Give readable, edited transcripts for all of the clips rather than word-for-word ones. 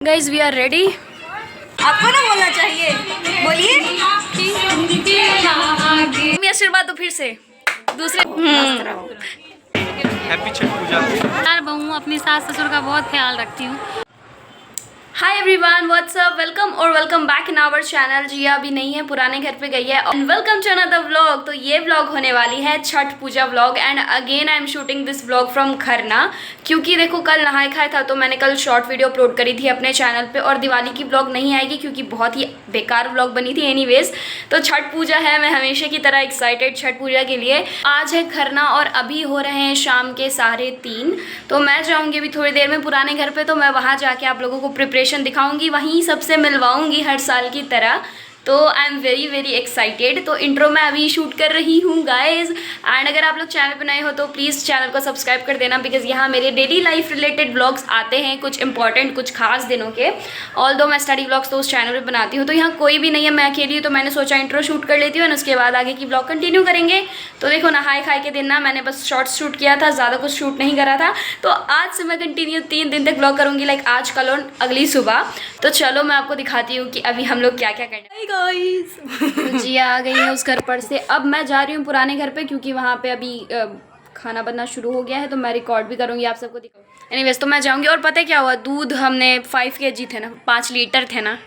Guys we are ready. आपको ना बोलना चाहिए, बोलिए। आशीर्वाद दो फिर से दूसरे। हैप्पी छठ पूजा। यार बहू अपनी सास ससुर का बहुत ख्याल रखती हूँ। हाय एवरीवन, व्हाट्सअप, वेलकम और welcome back in our channel. Jiya अभी नहीं है, पुराने घर पे गई है। And welcome to another vlog. तो ये व्लॉग होने वाली है Chhath Puja vlog and again I am shooting this vlog from Kharna, क्योंकि देखो कल नहाए खाए था तो मैंने कल शॉर्ट वीडियो अपलोड करी थी अपने चैनल पे और दिवाली की व्लॉग नहीं आएगी क्योंकि बहुत ही बेकार व्लॉग बनी थी। एनीवेज तो छठ पूजा है, मैं हमेशा की तरह एक्साइटेड छठ पूजा के लिए। आज है खरना और अभी हो रहे हैं शाम के 3:30। तो मैं जाऊँगी अभी थोड़ी देर में पुराने घर पर, तो मैं वहाँ जाके आप लोगों को प्रिपरेशन दिखाऊंगी, वहीं सबसे मिलवाऊंगी हर साल की तरह। तो I am very very excited. तो इंट्रो मैं अभी शूट कर रही हूँ गाइज। एंड अगर आप लोग चैनल पर नए हो तो प्लीज़ चैनल को सब्सक्राइब कर देना, बिकॉज यहाँ मेरे डेली लाइफ रिलेटेड व्लॉग्स आते हैं, कुछ इंपॉर्टेंट कुछ खास दिनों के। ऑल दो मैं स्टडी व्लॉग्स तो उस चैनल पर बनाती हूँ, तो यहाँ कोई भी नहीं है, मैं अकेली हूँ। तो मैंने सोचा इंट्रो शूट कर लेती हूँ और उसके बाद आगे की व्लॉग कंटिन्यू करेंगे। तो देखो नहाए खाए के दिन ना मैंने बस शॉर्ट्स शूट किया था, ज़्यादा कुछ शूट नहीं करा था। तो आज से मैं कंटिन्यू 3 दिन तक व्लॉग करूँगी, लाइक आज, कल और अगली सुबह। तो चलो मैं आपको दिखाती हूँ कि अभी हम लोग क्या क्या करना है। गाइस जिया आ गई है उस घर पर से। अब मैं जा रही हूँ पुराने घर पे क्योंकि वहाँ पे अभी खाना बनना शुरू हो गया है, तो मैं रिकॉर्ड भी करूँगी, आप सबको दिखाऊँ। एनीवेज तो मैं जाऊँगी। और पता है क्या हुआ, दूध हमने 5 kg थे ना, 5 लीटर थे ना,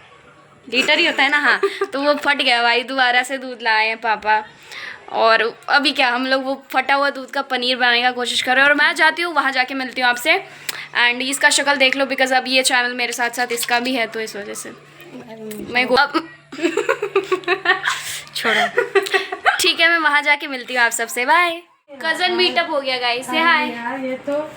लीटर ही होता है ना, हाँ, तो वो फट गया भाई। दोबारा से दूध लाए हैं पापा और अभी क्या हम लोग वो फटा हुआ दूध का पनीर बनाने का कोशिश कर रहे हैं। और मैं जाती हूँ वहाँ जाके मिलती हूँ आपसे। एंड इसका शक्ल देख लो, बिकॉज अब ये चैनल मेरे साथ साथ इसका भी है, तो इस वजह से मैं छोड़ो, ठीक है, मैं वहाँ जाके मिलती हूँ आप सबसे। बाय। कजन मीटअप हो गया गाइस, से हाय।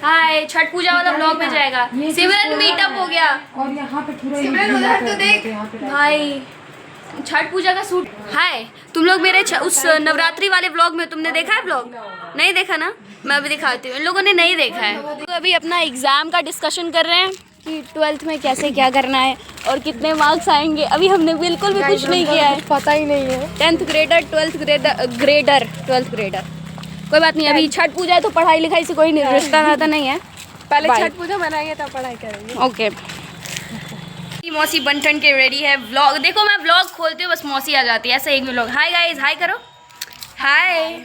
हाय, छठ पूजा वाला व्लॉग में जाएगा। सिमरन मीटअप हो गया और यहाँ पे पूरा सिमरन, तो देख भाई छठ पूजा का सूट। हाय, तुम लोग मेरे उस नवरात्रि वाले व्लॉग में तुमने देखा है व्लॉग? नहीं देखा ना, मैं अभी दिखाती हूँ। इन लोगों ने नहीं देखा है। तो अभी अपना एग्ज़ाम का डिस्कशन कर रहे हैं कि 12th में कैसे क्या करना है और कितने मार्क्स आएंगे। अभी हमने बिल्कुल भी कुछ नहीं किया है, पता ही नहीं है। 10th grader 12th grader. कोई बात नहीं, अभी छठ पूजा है तो पढ़ाई लिखाई से कोई रिश्ता नाता नहीं है। पहले छठ पूजा मनाएंगे तब पढ़ाई करेंगे। ओके। मौसी बन के रेडी है। व्लॉग देखो, मैं व्लॉग खोलती हूँ बस मौसी आ जाती है, ऐसा एक व्लॉग। हाय गाइस, हाय करो, हाय,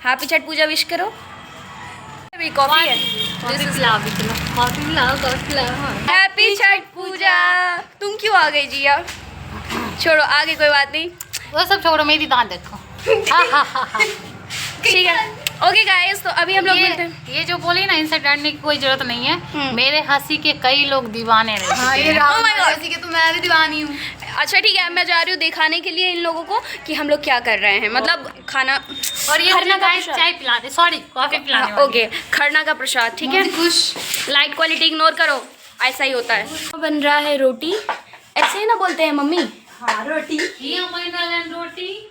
हैप्पी छठ पूजा विश करो। अभी कॉफी है, हैप्पी छठ पूजा। तुम क्यों आ गई जिया? छोड़ो आगे, कोई बात नहीं, वो सब छोड़ो, मेरी दांत देखो। ठीक है, ओके गाइस। तो अभी हम लोग मिलते हैं। ये जो बोली ना, इनसे डरने की कोई जरूरत नहीं है। मेरे हंसी के कई लोग दीवाने रहे। Oh my God, तो मैं भी दीवानी हूँ। अच्छा ठीक है, मैं जा रही हूँ दिखाने के लिए इन लोगों को कि हम लोग क्या कर रहे हैं, मतलब खाना और ये खरना का चाय पिलाते, सॉरी कॉफी पिलाने वाली। ओके, खरना का प्रसाद, ठीक है। लाइट क्वालिटी इग्नोर करो, ऐसा ही होता है। बन रहा है रोटी, ऐसे ही ना बोलते हैं मम्मी? हाँ, रोटी। रोटी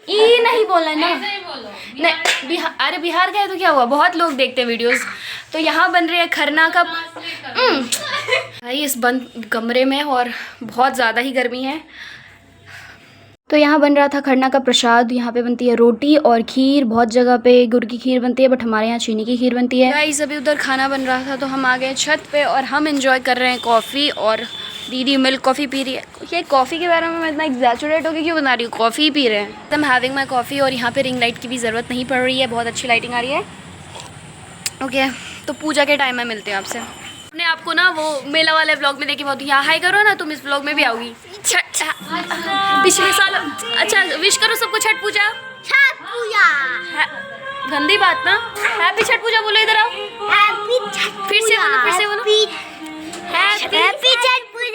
ये नहीं बोलना है ना, नहीं बोलो। नहीं बिहार, अरे बिहार का है तो क्या हुआ, बहुत लोग देखते हैं वीडियोस। तो यहाँ बन रही है खरना का भाई इस बंद कमरे में, और बहुत ज़्यादा ही गर्मी है। तो यहाँ बन रहा था खरना का प्रसाद। यहाँ पे बनती है रोटी और खीर, बहुत जगह पे गुड़ की खीर बनती है, बट हमारे यहाँ चीनी की खीर बनती है। गाइस अभी उधर खाना बन रहा था तो हम आ गए छत पे और हम एंजॉय कर रहे हैं कॉफ़ी, और दीदी मिल्क कॉफ़ी पी रही है। ये कॉफ़ी के बारे में मैं इतना एग्जैचुरेट होकर क्यों बना रही हूँ, कॉफ़ी ही पी रहे हैं। I am having my coffee, और यहाँ पे रिंग लाइट की भी ज़रूरत नहीं पड़ रही है, बहुत अच्छी लाइटिंग आ रही है। ओके, तो पूजा के टाइम में मिलते हैं आपसे। अपने आपको ना वो मेला वाले व्लॉग में देखी बहुत, यहाँ हाई करो ना, तुम इस व्लॉग में भी आओगी। पिछले साल, अच्छा विश करो सबको छठ पूजा। छठ पूजा गंदी बात ना, हैप्पी छठ पूजा बोलो, इधर आओ, फिर से बोलो, फिर से बोलो, हैप्पी छठ पूजा।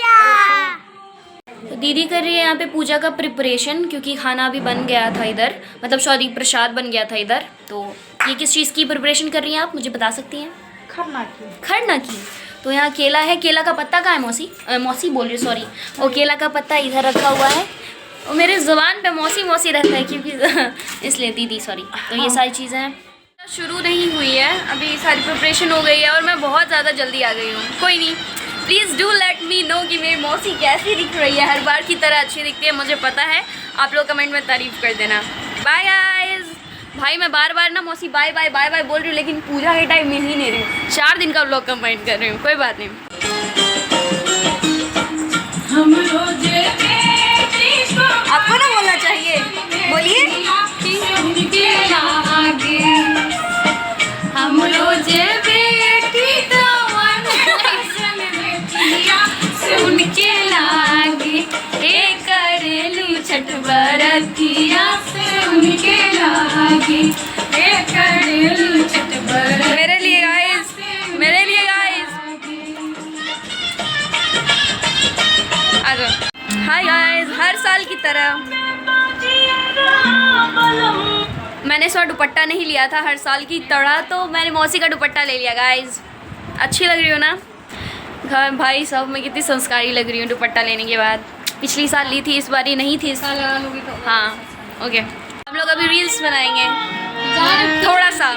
तो दीदी कर रही है यहाँ पे पूजा का प्रिपरेशन, क्योंकि खाना अभी बन गया था इधर, मतलब सॉरी प्रसाद बन गया था इधर। तो ये किस चीज़ की प्रिपरेशन कर रही हैं आप, मुझे बता सकती हैं? खरना की। तो यहाँ केला है, केला का पत्ता कहाँ है मौसी? मौसी बोल रही, सॉरी। और केला का पत्ता इधर रखा हुआ है, और मेरे ज़ुबान पे मौसी मौसी रहता है क्योंकि इसलिए दीदी, सॉरी। तो ये सारी चीज़ें हैं, शुरू नहीं हुई है अभी, सारी प्रिपरेशन हो गई है और मैं बहुत ज़्यादा जल्दी आ गई हूँ। कोई नहीं, please do let me know कि मेरी मौसी कैसी दिख रही है। हर बार की तरह अच्छी दिखती है, मुझे पता है। आप लोग कमेंट में तारीफ़ कर देना। Bye guys. भाई मैं बार बार ना मौसी बाय बाय बाय बाय बोल रही हूँ, लेकिन पूजा के टाइम मिल ही नहीं रही हूँ। 4 दिन का व्लॉग कंबाइन कर रही हूँ, कोई बात नहीं। मेरे लिए गाइस, मेरे लिए गाइस। आ जाओ। हाय गाइस, हर साल की तरह मैंने इस बार दुपट्टा नहीं लिया था हर साल की तरह, तो मैंने मौसी का दुपट्टा ले लिया गाइस। अच्छी लग रही हो ना घर भाई साहब, मैं कितनी संस्कारी लग रही हूँ दुपट्टा लेने के बाद। पिछली साल ली थी, इस बार ही नहीं थी। इस साल लगा लूँगी तो हाँ ओके। हम लोग अभी रील्स बनाएंगे थोड़ा सा।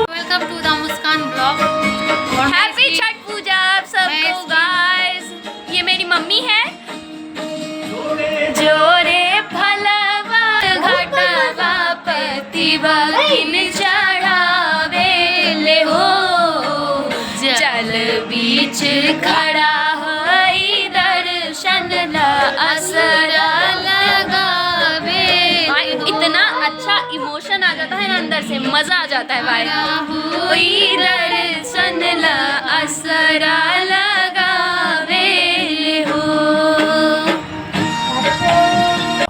Welcome to the Muskan blog. Happy Chhath Puja आप सबको गाइस। ये मेरी मम्मी है। जोरे फलवा घटवा पतिवा किन चढ़ावे ले हो, जल बीच खड़ा हई दर्शन ला असरा लगावे। इतना अच्छा इमोशन आ जाता है ना अंदर से, मजा आ जाता है भाई। दर्शन ला असरा लगावे हो।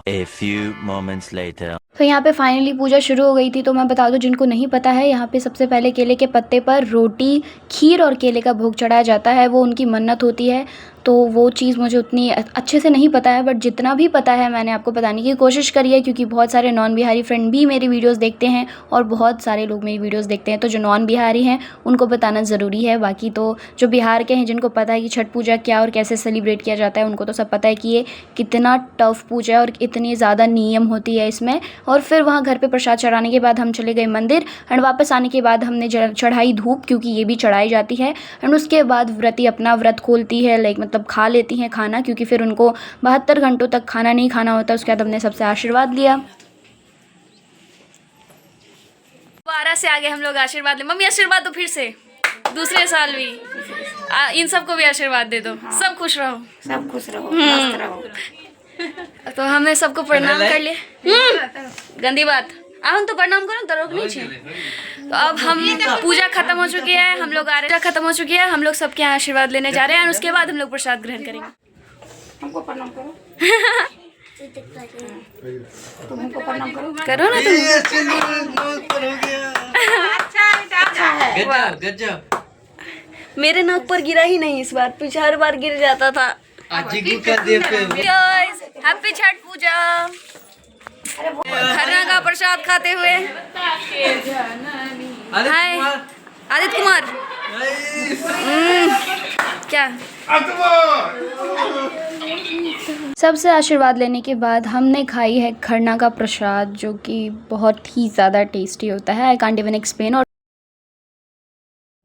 A few moments later. तो यहाँ पे फाइनली पूजा शुरू हो गई थी। तो मैं बता दूँ जिनको नहीं पता है, यहाँ पे सबसे पहले केले के पत्ते पर रोटी, खीर और केले का भोग चढ़ाया जाता है। वो उनकी मन्नत होती है। तो वो चीज़ मुझे उतनी अच्छे से नहीं पता है, बट जितना भी पता है मैंने आपको बताने की कोशिश करी है, क्योंकि बहुत सारे नॉन बिहारी फ्रेंड भी मेरी वीडियोस देखते हैं और बहुत सारे लोग मेरी वीडियोस देखते हैं। तो जो नॉन बिहारी हैं उनको बताना ज़रूरी है। बाकी तो जो बिहार के हैं, जिनको पता है कि छठ पूजा क्या और कैसे सेलिब्रेट किया जाता है, उनको तो सब पता है कि ये कितना टफ पूजा है और इतनी ज़्यादा नियम होती है इसमें। और फिर वहाँ घर पे प्रसाद चढ़ाने के बाद हम चले गए मंदिर, एंड वापस आने के बाद हमने चढ़ाई धूप, क्योंकि ये भी चढ़ाई जाती है। एंड उसके बाद व्रती अपना व्रत खोलती है, लाइक मतलब खा लेती हैं खाना, क्योंकि फिर उनको 72 घंटों तक खाना नहीं खाना होता। उसके बाद हमने सबसे आशीर्वाद लिया। दोबारा से आगे हम लोग आशीर्वाद ले। मम्मी आशीर्वाद दो फिर से, दूसरे साल भी इन सबको भी आशीर्वाद दे दो। सब खुश रहो, सब खुश रहो, मस्त रहो। तो हमने सबको प्रणाम कर लिया। गंदी बात, हम तो प्रणाम करो तो रोक नहीं चाहिए। तो अब हम पूजा खत्म हो चुकी है, हम लोग खत्म हो चुकी है, हम लोग सबके यहाँ आशीर्वाद लेने जा रहे हैं। और उसके बाद हम लोग प्रसाद ग्रहण करेंगे। हमको प्रणाम करो। तुम हमको प्रणाम करो। करो ना तुम। गजब। मेरे नाक पर गिरा ही नहीं इस बार, पीछे हर बार गिर जाता था। हैप्पी छठ पूजा। खरना का प्रसाद खाते हुए। हाय आदित्य कुमार। क्या सबसे आशीर्वाद लेने के बाद हमने खाई है खरना का प्रसाद, जो कि बहुत ही ज़्यादा टेस्टी होता है। I can't even explain. और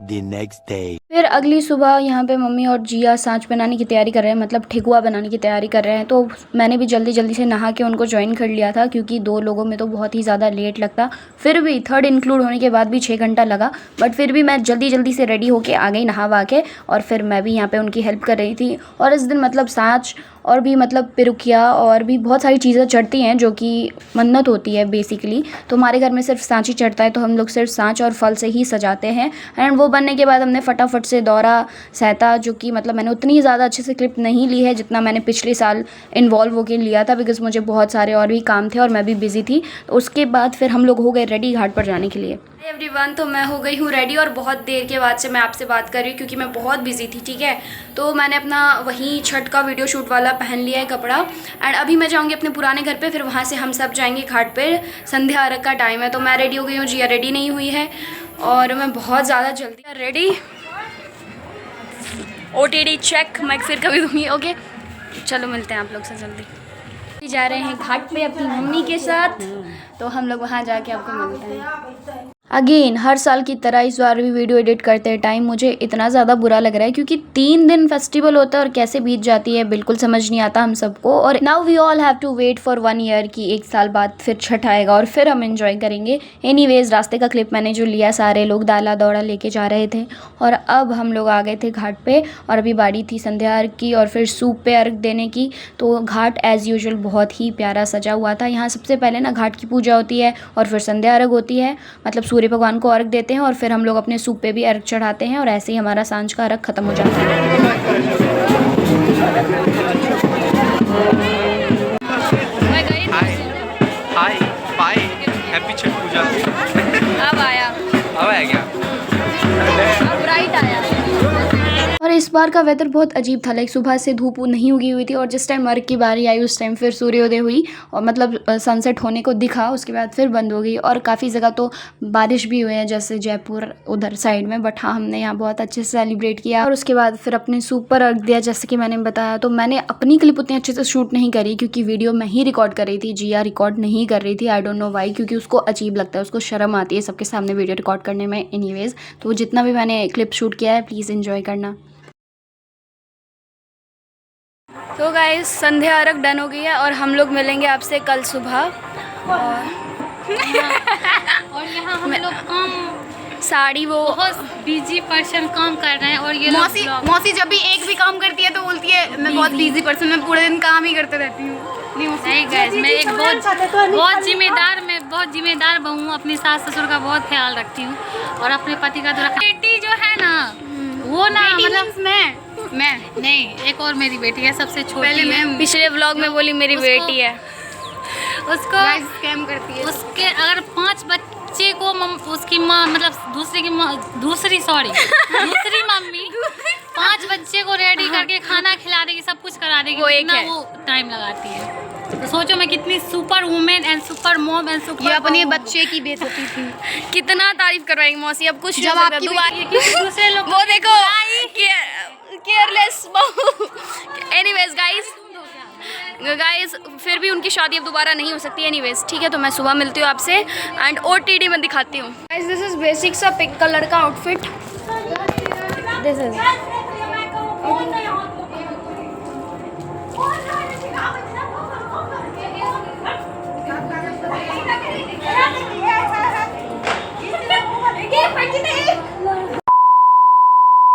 The next day. फिर अगली सुबह यहाँ पे मम्मी और जिया सांच बनाने की तैयारी कर रहे हैं, मतलब ठेकुआ बनाने की तैयारी कर रहे हैं। तो मैंने भी जल्दी जल्दी से नहा के उनको ज्वाइन कर लिया था, क्योंकि 2 लोगों में तो बहुत ही ज़्यादा लेट लगता। फिर भी थर्ड इंक्लूड होने के बाद भी 6 घंटा लगा, बट फिर भी मैं जल्दी जल्दी से रेडी होके आ गई नहा वा के। और फिर मैं भी यहाँ पे उनकी हेल्प कर रही थी। और इस दिन मतलब सांच और भी मतलब पिरुकिया और भी बहुत सारी चीज़ें चढ़ती हैं, जो कि मन्नत होती है बेसिकली। तो हमारे घर में सिर्फ सांच ही चढ़ता है, तो हम लोग सिर्फ सांच और फल से ही सजाते हैं। एंड वो बनने के बाद हमने फटाफट से दौरा सहता, जो कि मतलब मैंने उतनी ज़्यादा अच्छे से क्लिप नहीं ली है जितना मैंने पिछले साल इन्वॉल्व होकर लिया था, बिकॉज़ मुझे बहुत सारे और भी काम थे और मैं भी बिज़ी थी। तो उसके बाद फिर हम लोग हो गए रेडी घाट पर जाने के लिए। एवरीवन, तो मैं हो गई हूँ रेडी और बहुत देर के बाद से मैं आपसे बात कर रही हूँ, क्योंकि मैं बहुत बिजी थी। ठीक है, तो मैंने अपना वही छठ का वीडियो शूट वाला पहन लिया है कपड़ा। एंड अभी मैं जाऊँगी अपने पुराने घर पे, फिर वहाँ से हम सब जाएंगे घाट पे। संध्या अर्घ का टाइम है, तो मैं रेडी हो गई हूँ, जिया रेडी नहीं हुई है और मैं बहुत ज़्यादा जल्दी रेडी। OTD चेक मैं फिर कभी दूँगी। ओके चलो मिलते हैं आप लोग से जल्दी। जा रहे हैं घाट पे अपनी मम्मी के साथ, तो हम लोग वहाँ जाके आपको मिलते हैं। अगेन हर साल की तरह इस बार भी वीडियो एडिट करते टाइम मुझे इतना ज़्यादा बुरा लग रहा है क्योंकि 3 दिन फेस्टिवल होता है और कैसे बीत जाती है बिल्कुल समझ नहीं आता हम सबको। और now we all have to wait for 1 year कि 1 साल बाद फिर छठ आएगा और फिर हम एंजॉय करेंगे। एनीवेज रास्ते का क्लिप मैंने जो लिया, सारे लोग डाला दौड़ा लेके जा रहे थे और अब हम लोग आ गए थे घाट पे और अभी बारी थी संध्या अर्घ की और फिर सूप पे अर्घ देने की। तो घाट एज़ यूजुअल बहुत ही प्यारा सजा हुआ था। यहाँ सबसे पहले ना घाट की पूजा होती है और फिर संध्या अर्घ होती है, मतलब सूर्य भगवान को अर्घ देते हैं और फिर हम लोग अपने सूप पे भी अर्घ चढ़ाते हैं और ऐसे ही हमारा सांझ का अर्घ खत्म हो जाता है। हाय बाय हैप्पी छठ पूजा। अब आया क्या अब राइट आया। और इस बार का वेदर बहुत अजीब था, लाइक सुबह से धूप नहीं उगी हुई थी और जिस टाइम अर्घ की बारी आई उस टाइम फिर सूर्योदय हुई और मतलब सनसेट होने को दिखा, उसके बाद फिर बंद हो गई। और काफ़ी जगह तो बारिश भी हुई है जैसे जयपुर उधर साइड में, बट हाँ हमने यहाँ बहुत अच्छे से सेलिब्रेट किया। और उसके बाद फिर अपने सूप पर अर्घ दिया जैसे कि मैंने बताया। तो मैंने अपनी क्लिप उतनी अच्छे से शूट नहीं करी क्योंकि वीडियो मैं ही रिकॉर्ड कर रही थी, जिया रिकॉर्ड नहीं कर रही थी। आई डोंट नो वाई, क्योंकि उसको अजीब लगता है, उसको शर्म आती है सबके सामने वीडियो रिकॉर्ड करने में। एनीवेज तो जितना भी मैंने क्लिप शूट किया है प्लीज़ एंजॉय करना। तो गाइस संध्या अर्घ डन हो गई है और हम लोग मिलेंगे आपसे कल सुबह। और यहाँ हम लोग काम साड़ी वो बहुत बिजी पर्सन काम कर रहे हैं और ये लोग vlog- मौसी जब भी एक भी काम करती है तो बोलती है मैं बहुत बिजी पर्सन, मैं पूरे दिन काम ही करते रहती हूँ। नहीं गाइस, मैं एक बहुत जिम्मेदार बहू हूँ, अपनी सास ससुर का बहुत ख्याल रखती हूँ और अपने पति का तो रखती। बेटी जो है ना वो ना मतलब मैं नहीं, एक और मेरी बेटी है सबसे छोटी है। पिछले व्लॉग में बोली मेरी बेटी है, उसको स्कैम करती है। उसके अगर 5 बच्चे को उसकी माँ मतलब दूसरी मम्मी 5 बच्चे को रेडी करके खाना खिला देगी, सब कुछ करा देगी, वो एक इतना है। वो टाइम लगाती है। तो सोचो मैं कितनी super women and super mom and super ये अपने बच्चे की बेइज्जती थी। कितना तारीफ करवाएंगी मौसी, अब कुछ जब आपकी दूसरे लोग वो देखो केयरलेस बहू। एनीवेज गाइस फिर भी उनकी शादी अब दोबारा नहीं हो सकती। एनीवेज ठीक है, तो मैं सुबह मिलती हूँ आपसे एंड OTD में दिखाती हूँ। गाइस दिस इज बेसिक सा पिंक कलर का आउटफिट, दिस इज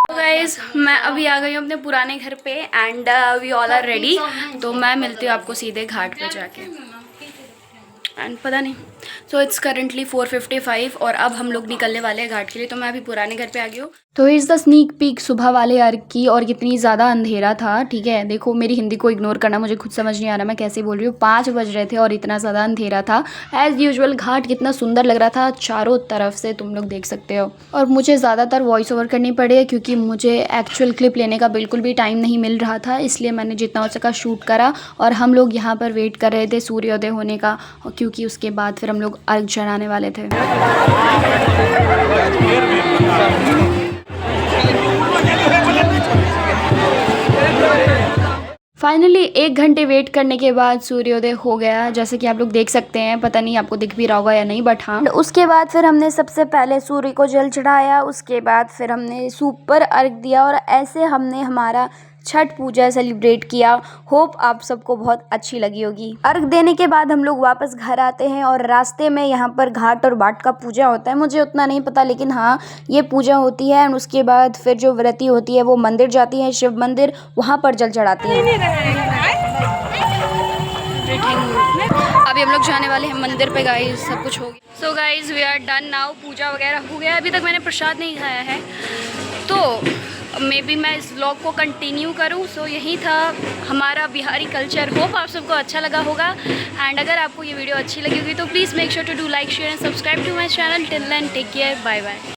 गाइस मैं अभी आ गई हूँ अपने पुराने घर पे and we all are ready. तो मैं मिलती हूँ आपको सीधे घाट पे जाके एंड पता नहीं। सो इट्स करंटली 4:55 और अब हम लोग निकलने वाले हैं घाट के लिए। तो मैं अभी पुराने घर पे आ गई हूँ। तो इज़ द स्नीक पीक सुबह वाले अर्घ की और कितनी ज़्यादा अंधेरा था। ठीक है, देखो मेरी हिंदी को इग्नोर करना, मुझे खुद समझ नहीं आ रहा मैं कैसे बोल रही हूँ। 5 बज रहे थे और इतना ज़्यादा अंधेरा था। एज़ यूजुअल घाट कितना सुंदर लग रहा था चारों तरफ से, तुम लोग देख सकते हो। और मुझे ज़्यादातर वॉइस ओवर करनी पड़ी है क्योंकि मुझे एक्चुअल क्लिप लेने का बिल्कुल भी टाइम नहीं मिल रहा था, इसलिए मैंने जितना हो सका शूट करा। और हम लोग यहाँ पर वेट कर रहे थे सूर्योदय होने का, क्योंकि उसके बाद फिर हम लोग अर्घ चढ़ाने वाले थे। फाइनली 1 घंटे वेट करने के बाद सूर्योदय हो गया, जैसे कि आप लोग देख सकते हैं। पता नहीं आपको दिख भी रहा होगा या नहीं, बट हाँ। उसके बाद फिर हमने सबसे पहले सूर्य को जल चढ़ाया, उसके बाद फिर हमने सूप पर अर्घ दिया और ऐसे हमने हमारा छठ पूजा सेलिब्रेट किया। होप आप सबको बहुत अच्छी लगी होगी। अर्घ देने के बाद हम लोग वापस घर आते हैं और रास्ते में यहाँ पर घाट और बाट का पूजा होता है। मुझे उतना नहीं पता, लेकिन हाँ ये पूजा होती है। एंड उसके बाद फिर जो व्रती होती है वो मंदिर जाती है, शिव मंदिर, वहाँ पर जल चढ़ाती है। अभी हम लोग जाने वाले हैं मंदिर पे गाइस, सब कुछ हो गया। So guys we are done now, पूजा वगैरह हो गया। अभी तक मैंने प्रसाद नहीं खाया है, तो मे बी मैं इस व्लॉग को कंटिन्यू करूं। सो यही था हमारा बिहारी कल्चर। होप आप सबको अच्छा लगा होगा एंड अगर आपको ये वीडियो अच्छी लगी होगी तो please make sure to do like share and subscribe to my channel. Till then take care, bye bye.